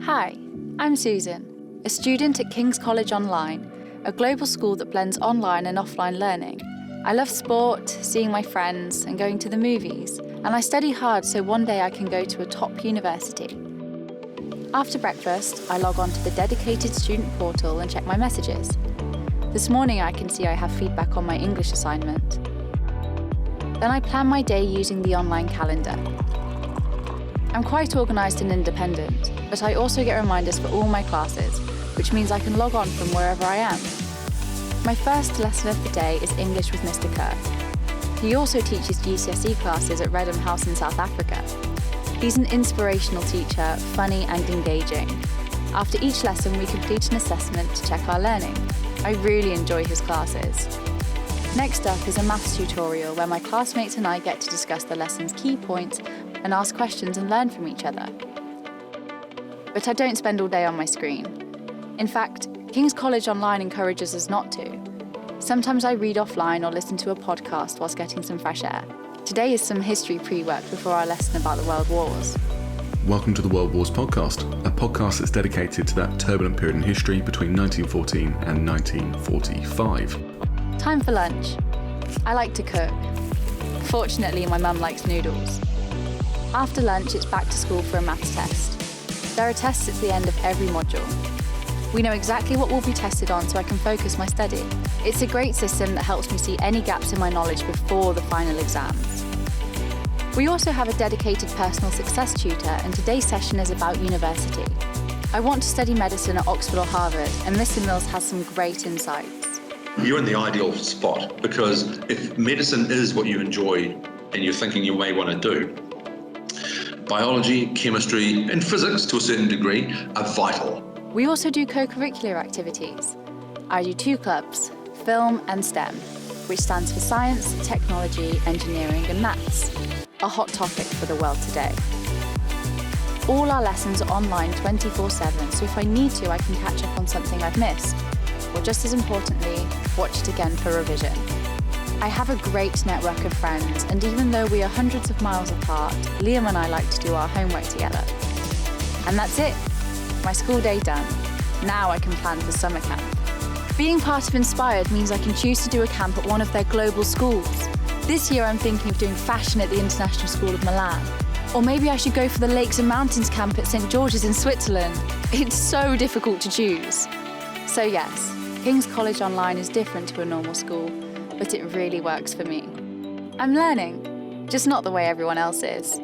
Hi, I'm Susan, a student at King's College Online, a global school that blends online and offline learning. I love sport, seeing my friends, and going to the movies, and I study hard so one day I can go to a top university. After breakfast, I log on to the dedicated student portal and check my messages. This morning I can see I have feedback on my English assignment. Then I plan my day using the online calendar. I'm quite organised and independent, but I also get reminders for all my classes, which means I can log on from wherever I am. My first lesson of the day is English with Mr. Kerr. He also teaches GCSE classes at Redham House in South Africa. He's an inspirational teacher, funny and engaging. After each lesson, we complete an assessment to check our learning. I really enjoy his classes. Next up is a maths tutorial where my classmates and I get to discuss the lesson's key points and ask questions and learn from each other. But I don't spend all day on my screen. In fact, King's College Online encourages us not to. Sometimes I read offline or listen to a podcast whilst getting some fresh air. Today is some history pre-work before our lesson about the World Wars. Welcome to the World Wars podcast, a podcast that's dedicated to that turbulent period in history between 1914 and 1945. Time for lunch. I like to cook. Fortunately, my mum likes noodles. After lunch, it's back to school for a maths test. There are tests at the end of every module. We know exactly what we'll be tested on so I can focus my study. It's a great system that helps me see any gaps in my knowledge before the final exams. We also have a dedicated personal success tutor, and today's session is about university. I want to study medicine at Oxford or Harvard, and Mr. Mills has some great insights. You're in the ideal spot because if medicine is what you enjoy and you're thinking you may want to do, biology, chemistry, and physics to a certain degree are vital. We also do co-curricular activities. I do 2 clubs, film and STEM, which stands for science, technology, engineering and maths, a hot topic for the world today. All our lessons are online 24/7, so if I need to, I can catch up on something I've missed, or just as importantly, watch it again for revision. I have a great network of friends, and even though we are hundreds of miles apart, Liam and I like to do our homework together. And that's it. My school day done. Now I can plan for summer camp. Being part of Inspired means I can choose to do a camp at one of their global schools. This year I'm thinking of doing fashion at the International School of Milan. Or maybe I should go for the Lakes and Mountains camp at St. George's in Switzerland. It's so difficult to choose. So yes, King's College Online is different to a normal school, but it really works for me. I'm learning, just not the way everyone else is.